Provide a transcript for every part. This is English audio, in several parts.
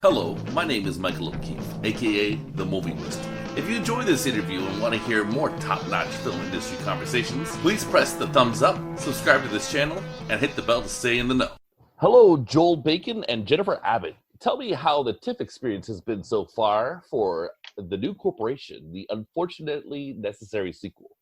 Hello, my name is Michael O'Keefe, aka The Movie Wizard. If you enjoy this interview and want to hear more top-notch film industry conversations, please press the thumbs up, subscribe to this channel, and hit the bell to stay in the know. Hello, Joel Bakan and Jennifer Abbott. Tell me how the TIFF experience has been so far for the new corporation, the unfortunately necessary sequel.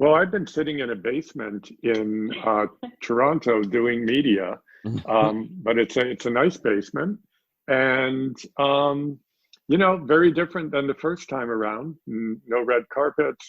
Well, I've been sitting in a basement in Toronto doing media, but it's a nice basement, and very different than the first time around. No red carpets,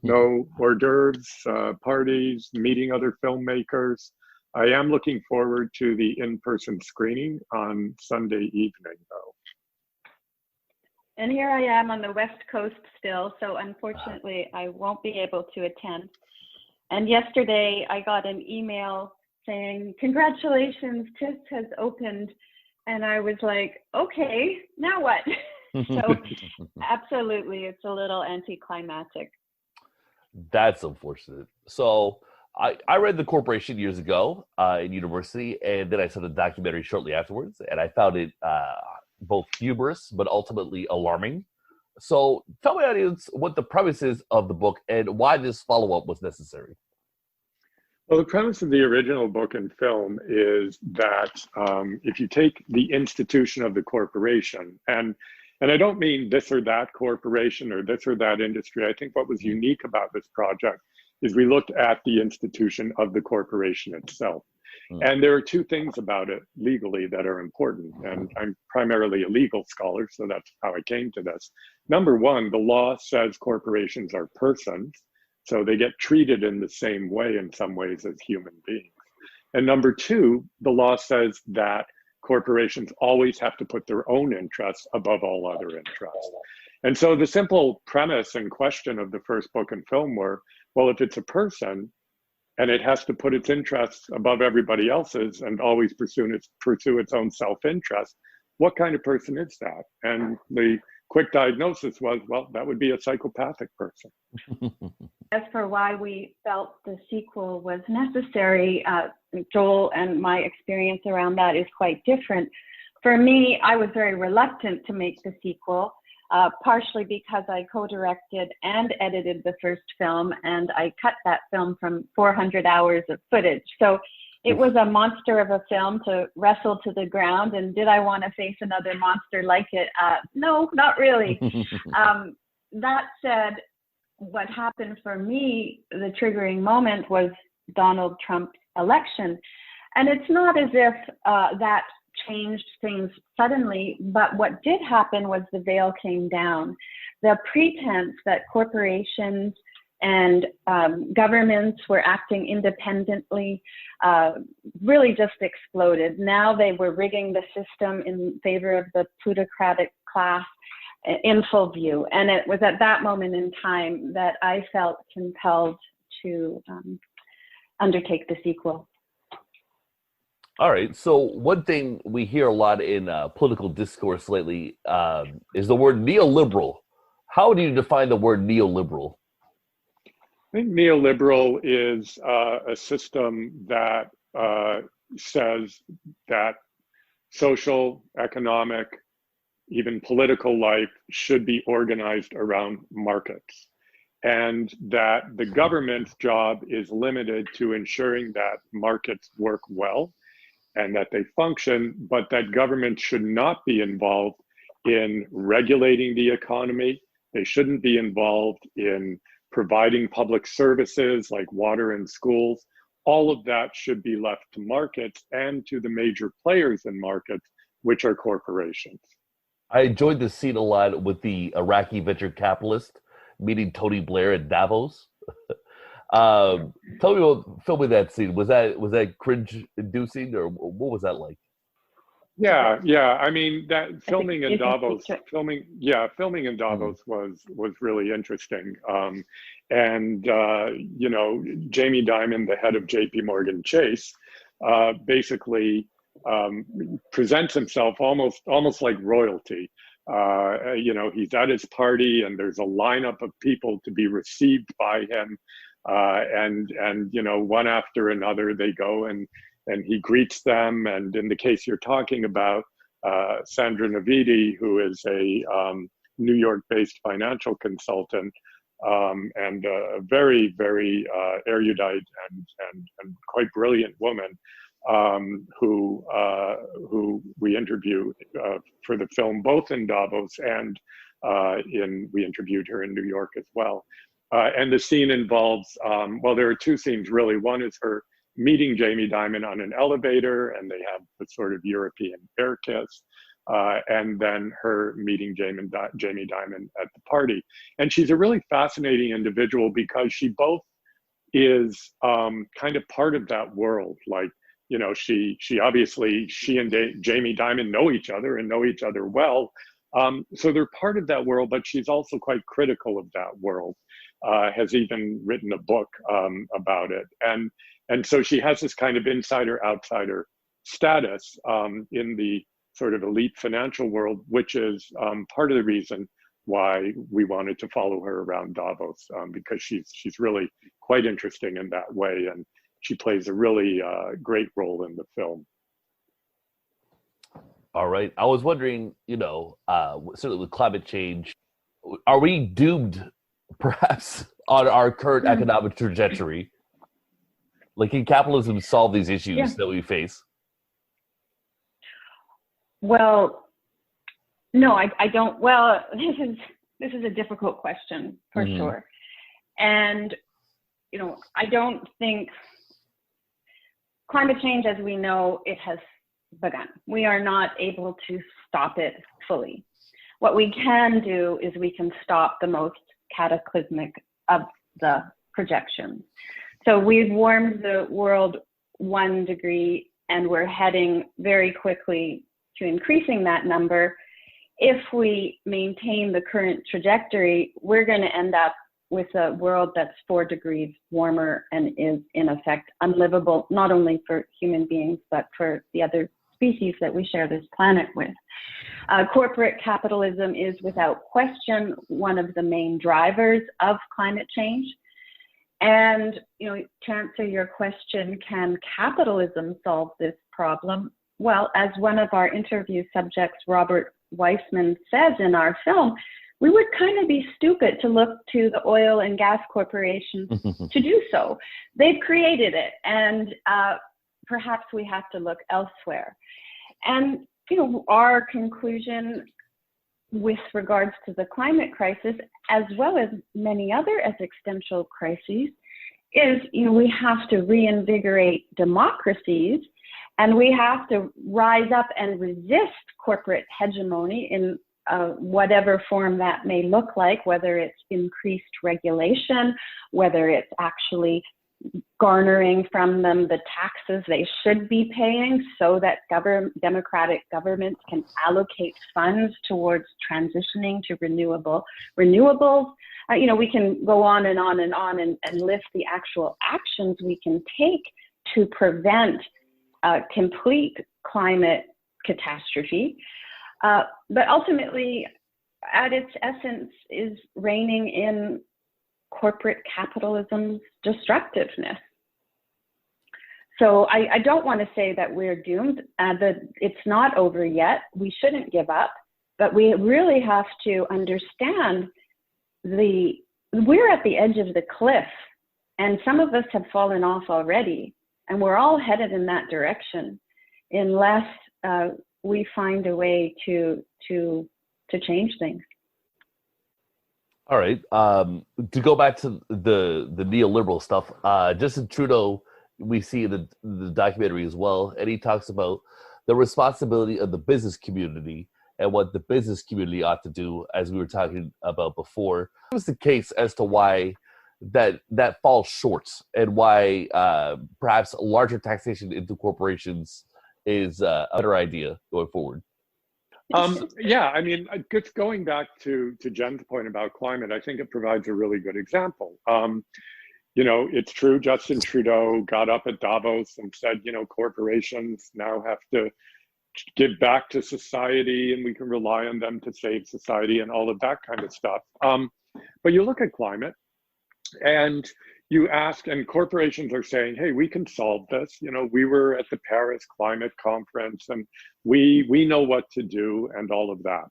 no hors d'oeuvres, parties, meeting other filmmakers. I am looking forward to the in-person screening on Sunday evening, though. And here I am on the West Coast still, so unfortunately I won't be able to attend. And yesterday I got an email saying, "Congratulations, TIFF has opened." And I was like, okay, now what? So absolutely, it's a little anticlimactic. That's unfortunate. So I read The Corporation years ago in university, and then I saw the documentary shortly afterwards, and I found it both humorous but ultimately alarming. So tell my audience what the premise is of the book and why this follow-up was necessary. Well, the premise of the original book and film is that if you take the institution of the corporation, and I don't mean this or that corporation or this or that industry, I think what was unique about this project is we looked at the institution of the corporation itself. And there are two things about it legally that are important. And I'm primarily a legal scholar, so that's how I came to this. Number one, the law says corporations are persons, so they get treated in the same way in some ways as human beings. And number two, the law says that corporations always have to put their own interests above all other interests. And so the simple premise and question of the first book and film were, well, if it's a person, and it has to put its interests above everybody else's and always pursue its own self-interest, what kind of person is that? And the quick diagnosis was, well, that would be a psychopathic person. As for why we felt the sequel was necessary, Joel and my experience around that is quite different. For me, I was very reluctant to make the sequel. Partially because I co-directed and edited the first film, and I cut that film from 400 hours of footage. So it was a monster of a film to wrestle to the ground, and did I want to face another monster like it? No, not really. That said, what happened for me, the triggering moment was Donald Trump's election. And it's not as if that changed things suddenly, but what did happen was the veil came down. The pretense that corporations and governments were acting independently really just exploded. Now they were rigging the system in favor of the plutocratic class in full view. And it was at that moment in time that I felt compelled to undertake the sequel. All right. So one thing we hear a lot in political discourse lately is the word neoliberal. How do you define the word neoliberal? I think neoliberal is a system that says that social, economic, even political life should be organized around markets, and that the government's job is limited to ensuring that markets work well and that they function, but that government should not be involved in regulating the economy. They shouldn't be involved in providing public services like water and schools. All of that should be left to markets and to the major players in markets, which are corporations. I enjoyed this scene a lot with the Iraqi venture capitalist meeting Tony Blair at Davos. Tell me about filming that scene. Was that cringe-inducing, or what was that like? Yeah. I mean, that filming in Davos was really interesting. Jamie Dimon, the head of J.P. Morgan Chase, basically presents himself almost like royalty. He's at his party, and there's a lineup of people to be received by him. One after another, they go and he greets them. And in the case you're talking about, Sandra Navidi, who is a New York-based financial consultant, and a very, very erudite and quite brilliant woman, who we interviewed for the film, both in Davos and we interviewed her in New York as well. And the scene involves, well, there are two scenes really. One is her meeting Jamie Dimon on an elevator, and they have the sort of European air kiss. And then her meeting Jamie Dimon at the party. And she's a really fascinating individual because she both is kind of part of that world. Like, you know, she obviously, she and Jamie Dimon know each other and know each other well. So they're part of that world, but she's also quite critical of that world, has even written a book about it. And so she has this kind of insider-outsider status in the sort of elite financial world, which is part of the reason why we wanted to follow her around Davos, because she's really quite interesting in that way, and she plays a really great role in the film. All right. I was wondering, you know, certainly with climate change, are we doomed perhaps on our current economic trajectory? Like, can capitalism solve these issues that we face? Well, no, I don't. Well, this is a difficult question for sure. And, you know, I don't think climate change, as we know, it has begun. We are not able to stop it fully. What we can do is we can stop the most cataclysmic of the projections. So we've warmed the world 1 degree, and we're heading very quickly to increasing that number. If we maintain the current trajectory, we're going to end up with a world that's 4 degrees warmer and is in effect unlivable, not only for human beings, but for the other species that we share this planet with. Corporate capitalism is without question one of the main drivers of climate change. And, you know, to answer your question, can capitalism solve this problem? Well, as one of our interview subjects, Robert Weissman, says in our film, we would kind of be stupid to look to the oil and gas corporations to do so. They've created it, and perhaps we have to look elsewhere. And, you know, our conclusion with regards to the climate crisis, as well as many other existential crises, is, you know, we have to reinvigorate democracies, and we have to rise up and resist corporate hegemony in whatever form that may look like, whether it's increased regulation, whether it's actually garnering from them the taxes they should be paying so that democratic governments can allocate funds towards transitioning to renewables. You know, we can go on and on and on and list the actual actions we can take to prevent complete climate catastrophe. But ultimately, at its essence, is reigning in corporate capitalism's destructiveness. So I don't want to say that we're doomed, that it's not over yet. We shouldn't give up, but we really have to understand we're at the edge of the cliff, and some of us have fallen off already, and we're all headed in that direction unless we find a way to change things. All right. To go back to the neoliberal stuff, Justin Trudeau, we see in the documentary as well, and he talks about the responsibility of the business community and what the business community ought to do, as we were talking about before. What was the case as to why that falls short, and why perhaps larger taxation into corporations is a better idea going forward? Yeah, I mean, just going back to Jen's point about climate, I think it provides a really good example. You know, it's true, Justin Trudeau got up at Davos and said, you know, corporations now have to give back to society and we can rely on them to save society and all of that kind of stuff. But you look at climate and, you ask, and corporations are saying, hey, we can solve this. You know, we were at the Paris Climate Conference and we know what to do and all of that.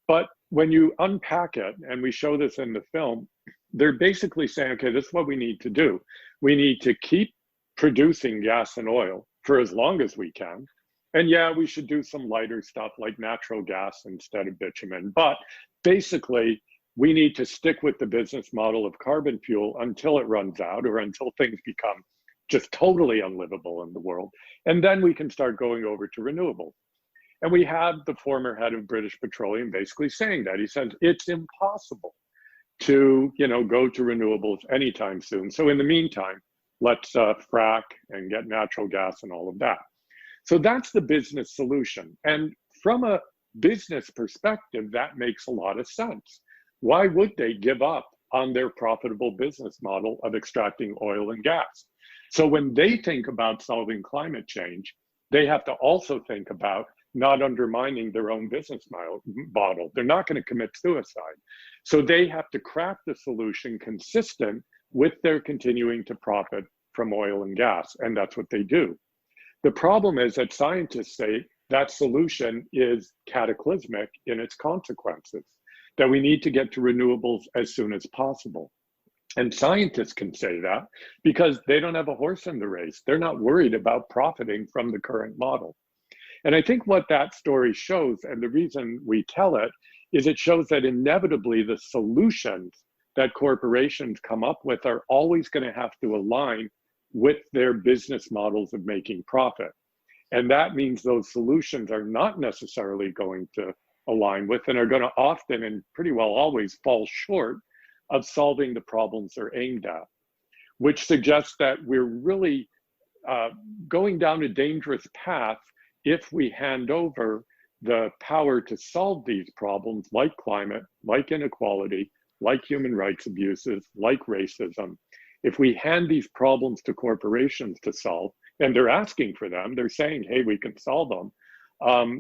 But when you unpack it, and we show this in the film, they're basically saying, okay, this is what we need to do. We need to keep producing gas and oil for as long as we can. And yeah, we should do some lighter stuff like natural gas instead of bitumen. But basically, we need to stick with the business model of carbon fuel until it runs out or until things become just totally unlivable in the world. And then we can start going over to renewables. And we had the former head of British Petroleum basically saying that. He said, it's impossible to, you know, go to renewables anytime soon. So in the meantime, let's frack and get natural gas and all of that. So that's the business solution. And from a business perspective, that makes a lot of sense. Why would they give up on their profitable business model of extracting oil and gas? So when they think about solving climate change, they have to also think about not undermining their own business model. They're not going to commit suicide. So they have to craft a solution consistent with their continuing to profit from oil and gas, and that's what they do. The problem is that scientists say that solution is cataclysmic in its consequences, that we need to get to renewables as soon as possible. And scientists can say that because they don't have a horse in the race. They're not worried about profiting from the current model. And I think what that story shows, and the reason we tell it, is it shows that inevitably the solutions that corporations come up with are always going to have to align with their business models of making profit. And that means those solutions are not necessarily going to align with and are going to often and pretty well always fall short of solving the problems they're aimed at, which suggests that we're really going down a dangerous path if we hand over the power to solve these problems like climate, like inequality, like human rights abuses, like racism. If we hand these problems to corporations to solve, and they're asking for them, they're saying, hey, we can solve them,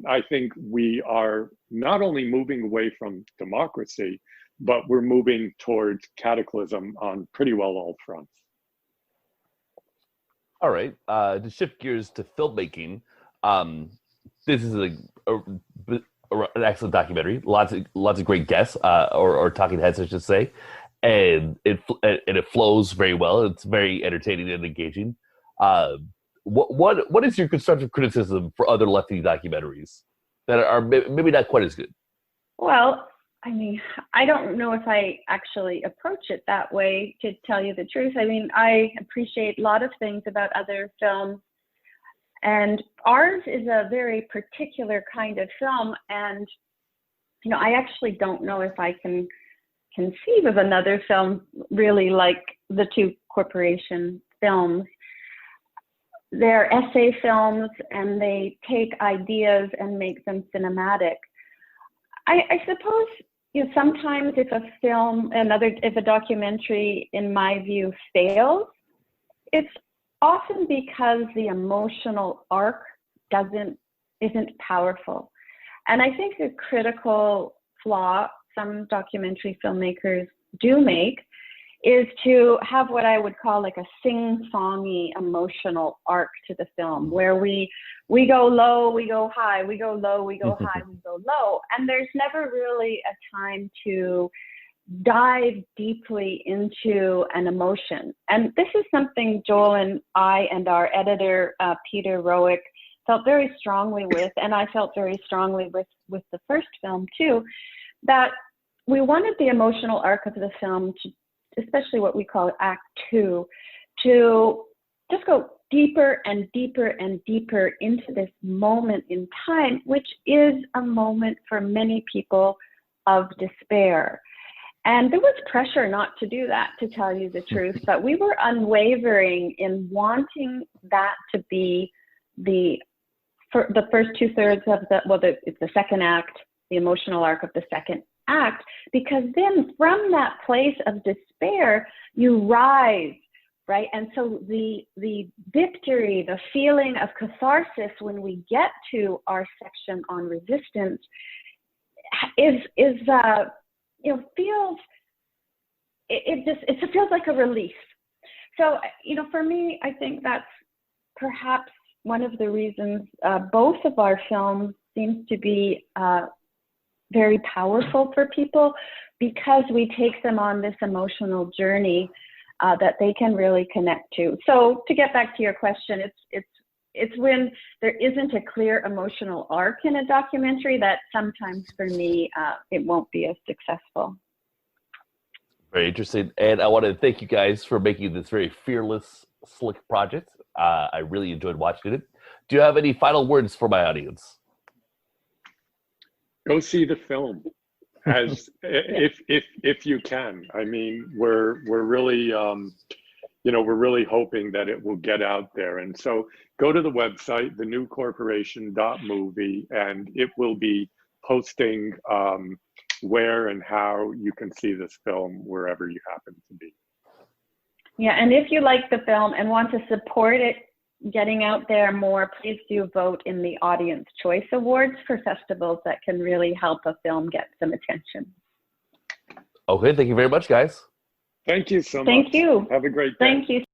I think we are not only moving away from democracy, but we're moving towards cataclysm on pretty well all fronts. All right, to shift gears to filmmaking, this is an excellent documentary. Lots of great guests, or talking heads, I should say, and it flows very well. It's very entertaining and engaging. What is your constructive criticism for other lefty documentaries that are maybe not quite as good? Well, I mean, I don't know if I actually approach it that way, to tell you the truth. I mean, I appreciate a lot of things about other films, and ours is a very particular kind of film. And, you know, I actually don't know if I can conceive of another film really like the two corporation films. They're essay films, and they take ideas and make them cinematic. I suppose, you know, sometimes if a documentary, in my view, fails, it's often because the emotional arc isn't powerful. And I think the critical flaw some documentary filmmakers do make is to have what I would call like a sing-songy emotional arc to the film, where we go low, we go high, we go low, we go high, we go low. And there's never really a time to dive deeply into an emotion. And this is something Joel and I and our editor, Peter Rowick, felt very strongly with, and I felt very strongly with the first film too, that we wanted the emotional arc of the film to, especially what we call Act 2, to just go deeper and deeper and deeper into this moment in time, which is a moment for many people of despair. And there was pressure not to do that, to tell you the truth, but we were unwavering in wanting that to be the first 2/3 of it's the second act, the emotional arc of the second act, because then from that place of despair, you rise, right? And so the victory, the feeling of catharsis when we get to our section on resistance feels like a release. So, you know, for me, I think that's perhaps one of the reasons both of our films seems to be very powerful for people, because we take them on this emotional journey that they can really connect to. So to get back to your question, it's when there isn't a clear emotional arc in a documentary that sometimes for me, it won't be as successful. Very interesting. And I want to thank you guys for making this very fearless, slick project. I really enjoyed watching it. Do you have any final words for my audience? Go see the film, as if you can. I mean, we're really we're really hoping that it will get out there. And so go to the website, thenewcorporation.movie, and it will be posting where and how you can see this film wherever you happen to be. Yeah, and if you like the film and want to support it getting out there more, please do vote in the Audience Choice Awards for festivals that can really help a film get some attention. Okay, thank you very much, guys. Thank you so much. Thank you. Have a great day. Thank you.